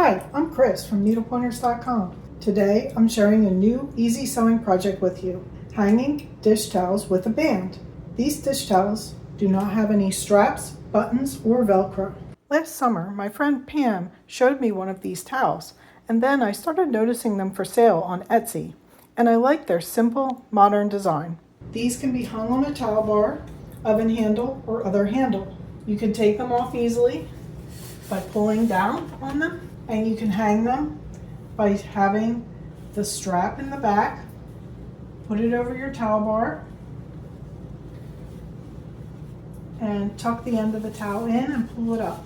Hi, I'm Chris from needlepointers.com. Today I'm sharing a new easy sewing project with you, hanging dish towels with a band. These dish towels do not have any straps, buttons, or Velcro. Last summer, my friend Pam showed me one of these towels, and then I started noticing them for sale on Etsy, and I like their simple, modern design. These can be hung on a towel bar, oven handle, or other handle. You can take them off easily by pulling down on them, and you can hang them by having the strap in the back, put it over your towel bar, and tuck the end of the towel in and pull it up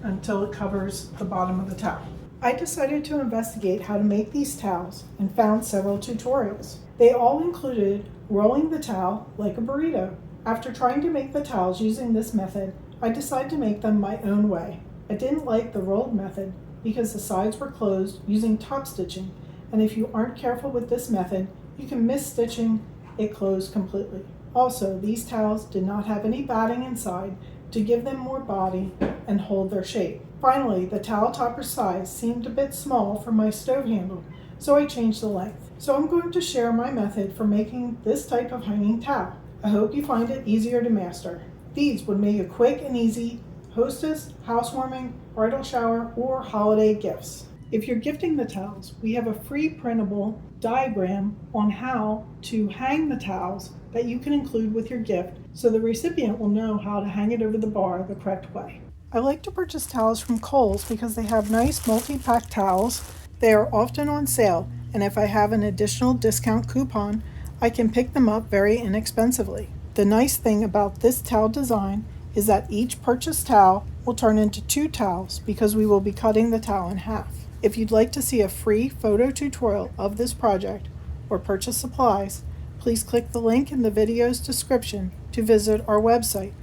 until it covers the bottom of the towel. I decided to investigate how to make these towels and found several tutorials. They all included rolling the towel like a burrito. After trying to make the towels using this method, I decided to make them my own way. I didn't like the rolled method because the sides were closed using top stitching, and if you aren't careful with this method, you can miss stitching it closed completely. Also, these towels did not have any batting inside to give them more body and hold their shape. Finally, the towel topper size seemed a bit small for my stove handle, so I changed the length. So I'm going to share my method for making this type of hanging towel. I hope you find it easier to master. These would make a quick and easy hostess, housewarming, bridal shower, or holiday gifts. If you're gifting the towels, we have a free printable diagram on how to hang the towels that you can include with your gift so the recipient will know how to hang it over the bar the correct way. I like to purchase towels from Kohl's because they have nice multi-pack towels. They are often on sale, and if I have an additional discount coupon, I can pick them up very inexpensively. The nice thing about this towel design is that each purchased towel will turn into 2 towels because we will be cutting the towel in half. If you'd like to see a free photo tutorial of this project or purchase supplies, please click the link in the video's description to visit our website.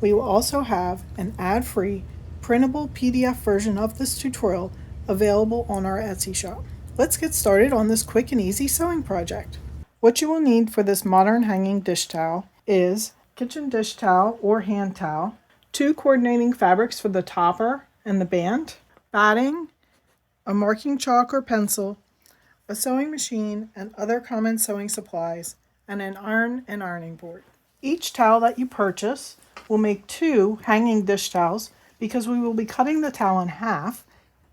We will also have an ad-free printable PDF version of this tutorial available on our Etsy shop. Let's get started on this quick and easy sewing project. What you will need for this modern hanging dish towel is kitchen dish towel or hand towel, 2 coordinating fabrics for the topper and the band, batting, a marking chalk or pencil, a sewing machine and other common sewing supplies, and an iron and ironing board. Each towel that you purchase will make 2 hanging dish towels because we will be cutting the towel in half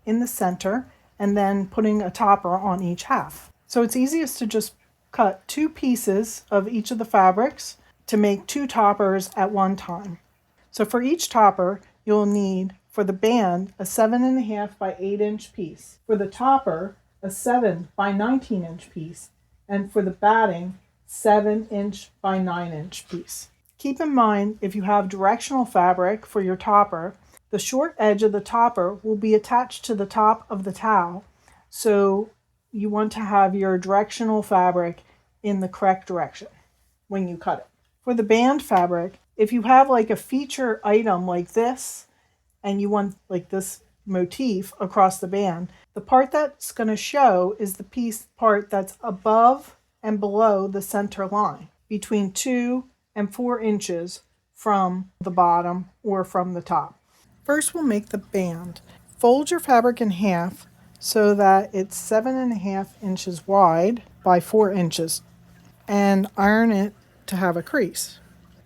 in the center and then putting a topper on each half. So it's easiest to just cut 2 pieces of each of the fabrics to make 2 toppers at one time. So for each topper, you'll need, for the band, a 7.5 by 8 inch piece. For the topper, a 7 by 19 inch piece. And for the batting, 7 inch by 9 inch piece. Keep in mind, if you have directional fabric for your topper, the short edge of the topper will be attached to the top of the towel. So you want to have your directional fabric in the correct direction when you cut it. For the band fabric, if you have like a feature item like this, and you want like this motif across the band, the part that's going to show is the part that's above and below the center line, between 2 and 4 inches from the bottom or from the top. First, we'll make the band. Fold your fabric in half so that it's 7.5 inches wide by 4 inches, and iron it to have a crease.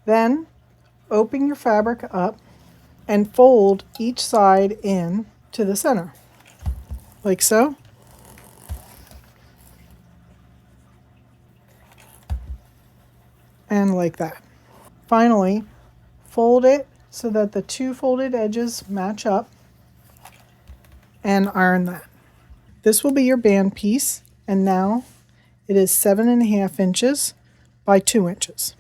Then open your fabric up and fold each side in to the center, like so. And like that. Finally, fold it so that the 2 folded edges match up and iron that. This will be your band piece, and now it is 7.5 inches by 2 inches.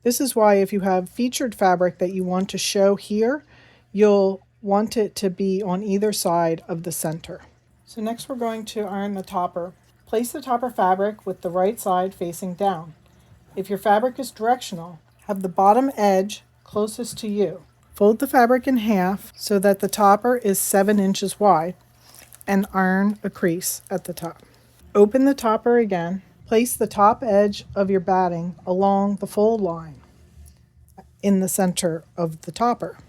This is why if you have featured fabric that you want to show here, you'll want it to be on either side of the center. So next we're going to iron the topper. Place the topper fabric with the right side facing down. If your fabric is directional, have the bottom edge closest to you. Fold the fabric in half so that the topper is 7 inches wide and iron a crease at the top. Open the topper again. Place the top edge of your batting along the fold line in the center of the topper.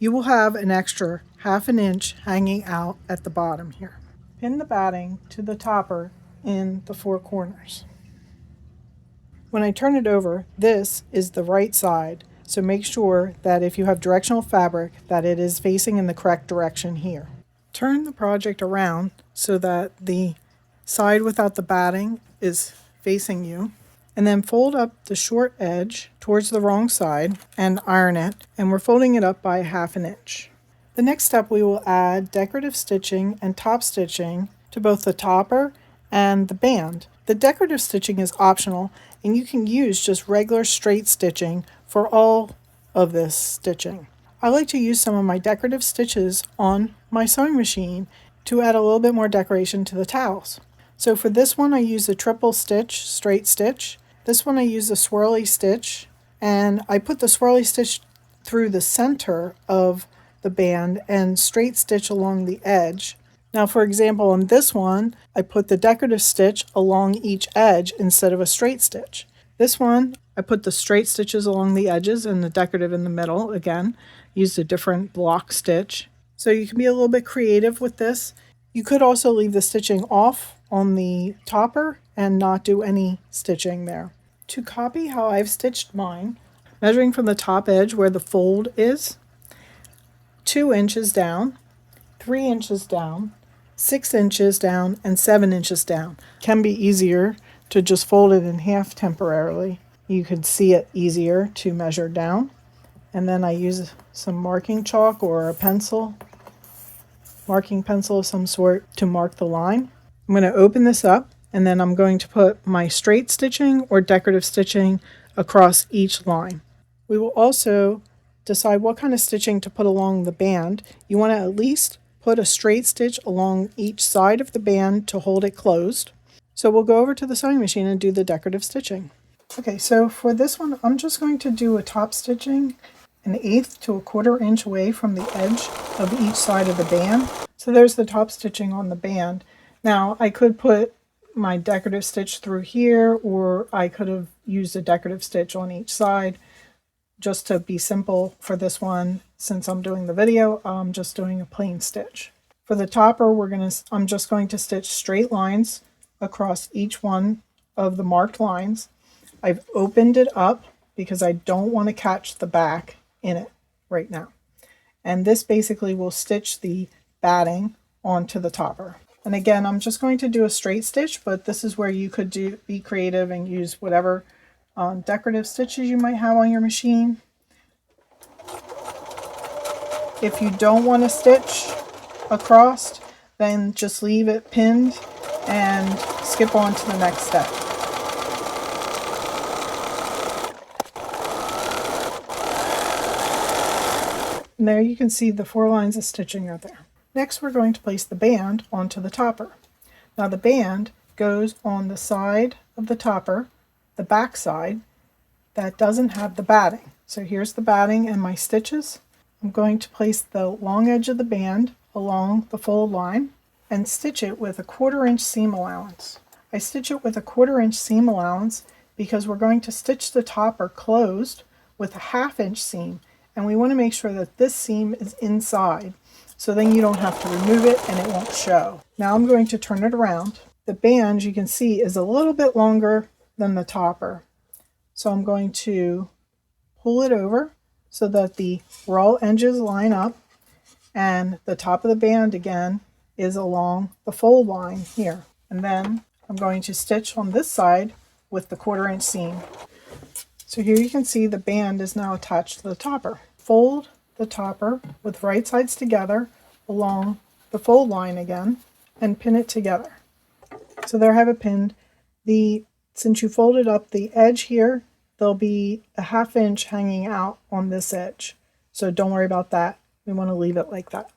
you will have an extra 1/2 inch hanging out at the bottom here. Pin the batting to the topper in the 4 corners. When I turn it over, this is the right side, so make sure that if you have directional fabric that it is facing in the correct direction here. Turn the project around so that the side without the batting is facing you, and then fold up the short edge towards the wrong side and iron it, and we're folding it up by 1/2 inch. The next step, we will add decorative stitching and top stitching to both the topper and the band. The decorative stitching is optional, and you can use just regular straight stitching for all of this stitching. I like to use some of my decorative stitches on my sewing machine to add a little bit more decoration to the towels. So for this one, I use a triple stitch straight stitch. This one I use a swirly stitch, and I put the swirly stitch through the center of the band and straight stitch along the edge. Now, for example, on this one, I put the decorative stitch along each edge instead of a straight stitch. This one, I put the straight stitches along the edges and the decorative in the middle. Again, used a different block stitch. So you can be a little bit creative with this. You could also leave the stitching off on the topper and not do any stitching there. To copy how I've stitched mine, measuring from the top edge where the fold is, 2 inches down, 3 inches down, 6 inches down, and 7 inches down. Can be easier to just fold it in half temporarily. You can see it easier to measure down. And then I use some marking chalk or a pencil, marking pencil of some sort, to mark the line. I'm going to open this up, and then I'm going to put my straight stitching or decorative stitching across each line. We will also decide what kind of stitching to put along the band. You want to at least put a straight stitch along each side of the band to hold it closed. So we'll go over to the sewing machine and do the decorative stitching. Okay, so for this one, I'm just going to do a top stitching 1/8 to 1/4 inch away from the edge of each side of the band. So there's the top stitching on the band. Now I could put my decorative stitch through here, or I could have used a decorative stitch on each side. Just to be simple for this one, since I'm doing the video, I'm just doing a plain stitch. For the topper, I'm just going to stitch straight lines across each one of the marked lines. I've opened it up because I don't want to catch the back in it right now. And this basically will stitch the batting onto the topper. And again, I'm just going to do a straight stitch, but this is where you could be creative and use whatever decorative stitches you might have on your machine. If you don't want to stitch across, then just leave it pinned and skip on to the next step. And there you can see the 4 lines of stitching are there. Next, we're going to place the band onto the topper. Now the band goes on the side of the topper, the back side, that doesn't have the batting. So here's the batting and my stitches. I'm going to place the long edge of the band along the fold line and stitch it with a 1/4 inch seam allowance. I stitch it with a 1/4 inch seam allowance because we're going to stitch the topper closed with a 1/2 inch seam, and we want to make sure that this seam is inside, so then you don't have to remove it and it won't show. Now I'm going to turn it around. The band, you can see, is a little bit longer than the topper. So I'm going to pull it over so that the raw edges line up, and the top of the band again is along the fold line here. And then I'm going to stitch on this side with the 1/4 inch seam. So here you can see the band is now attached to the topper. Fold the topper with right sides together along the fold line again and pin it together. So there I have it pinned. Since you folded up the edge here, there'll be a 1/2 inch hanging out on this edge. So don't worry about that. We want to leave it like that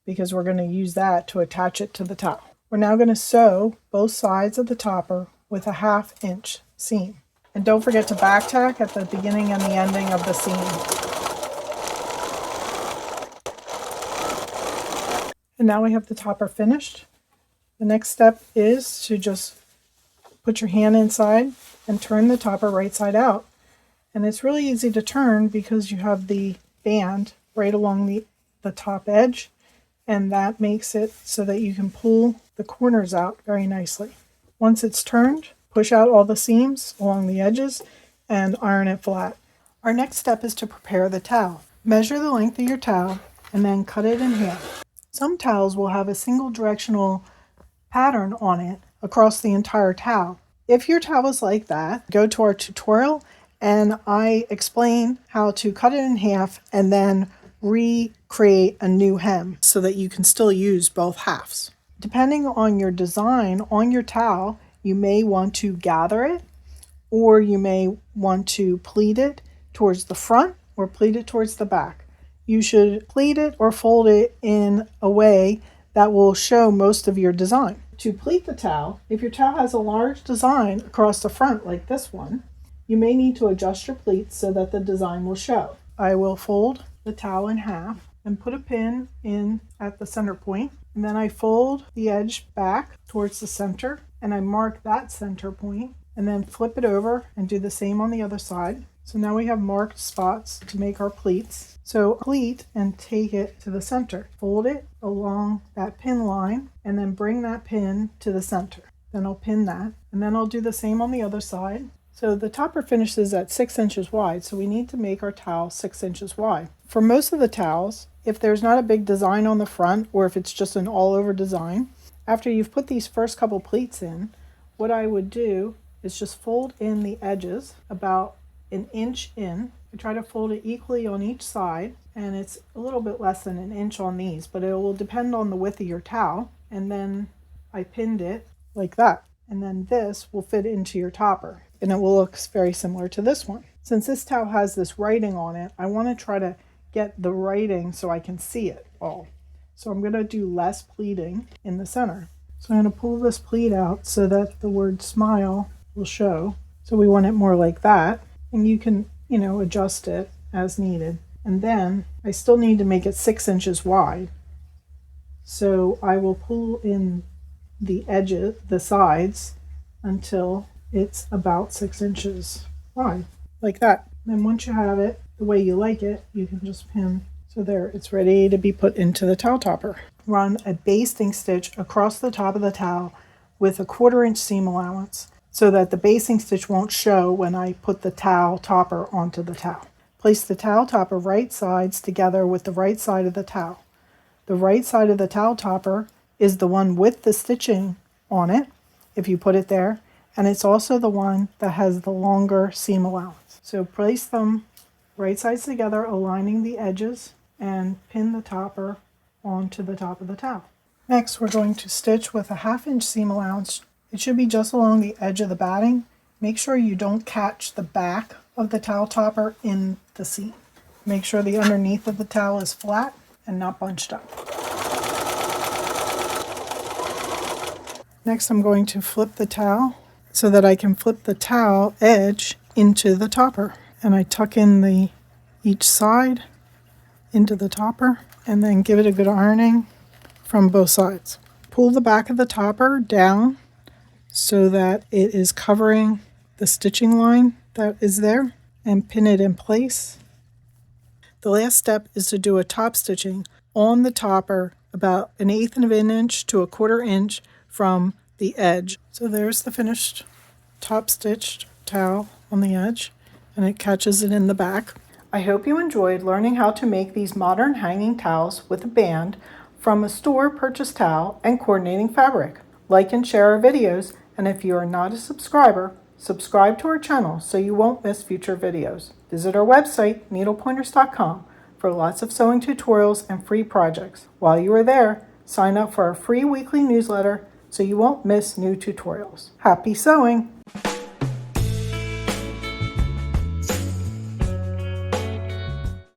because we're going to use that to attach it to the towel. We're now going to sew both sides of the topper with a 1/2 inch seam. And don't forget to back tack at the beginning and the ending of the seam. And now we have the topper finished. The next step is to just put your hand inside and turn the topper right side out. And it's really easy to turn because you have the band right along the top edge, and that makes it so that you can pull the corners out very nicely. Once it's turned, push out all the seams along the edges and iron it flat. Our next step is to prepare the towel. Measure the length of your towel and then cut it in half. Some towels will have a single directional pattern on it across the entire towel. If your towel is like that, go to our tutorial and I explain how to cut it in half and then recreate a new hem so that you can still use both halves. Depending on your design on your towel, you may want to gather it, or you may want to pleat it towards the front or pleat it towards the back. You should pleat it or fold it in a way that will show most of your design. To pleat the towel, if your towel has a large design across the front like this one, you may need to adjust your pleats so that the design will show. I will fold the towel in half and put a pin in at the center point, and then I fold the edge back towards the center and I mark that center point and then flip it over and do the same on the other side. So now we have marked spots to make our pleats. So pleat and take it to the center. Fold it along that pin line and then bring that pin to the center. Then I'll pin that, and then I'll do the same on the other side. So the topper finishes at 6 inches wide, so we need to make our towel 6 inches wide. For most of the towels, if there's not a big design on the front or if it's just an all-over design, after you've put these first couple pleats in, what I would do is just fold in the edges about an inch in. I try to fold it equally on each side, and it's a little bit less than an inch on these, but it will depend on the width of your towel. And then I pinned it like that, and then this will fit into your topper and it will look very similar to this one. Since this towel has this writing on it, I want to try to get the writing so I can see it all. So I'm going to do less pleating in the center. So I'm going to pull this pleat out so that the word smile will show. So we want it more like that, and you can, adjust it as needed. And then I still need to make it 6 inches wide. So I will pull in the edges, the sides, until it's about 6 inches wide, like that. Then once you have it the way you like it, you can just pin. So there, it's ready to be put into the towel topper. Run a basting stitch across the top of the towel with a 1/4 inch seam allowance so that the basting stitch won't show when I put the towel topper onto the towel. Place the towel topper right sides together with the right side of the towel. The right side of the towel topper is the one with the stitching on it, if you put it there, and it's also the one that has the longer seam allowance. So place them right sides together, aligning the edges, and pin the topper onto the top of the towel. Next, we're going to stitch with a 1/2 inch seam allowance. It should be just along the edge of the batting. Make sure you don't catch the back of the towel topper in the seam. Make sure the underneath of the towel is flat and not bunched up. Next, I'm going to flip the towel so that I can flip the towel edge into the topper. And I tuck in each side into the topper and then give it a good ironing from both sides. Pull the back of the topper down so that it is covering the stitching line that is there, and pin it in place. The last step is to do a top stitching on the topper about 1/8 of an inch to 1/4 inch from the edge. So there's the finished top stitched towel on the edge, and it catches it in the back. I hope you enjoyed learning how to make these modern hanging towels with a band from a store purchased towel and coordinating fabric. Like and share our videos, and if you are not a subscriber, subscribe to our channel so you won't miss future videos. Visit our website, needlepointers.com, for lots of sewing tutorials and free projects. While you are there, sign up for our free weekly newsletter so you won't miss new tutorials. Happy sewing!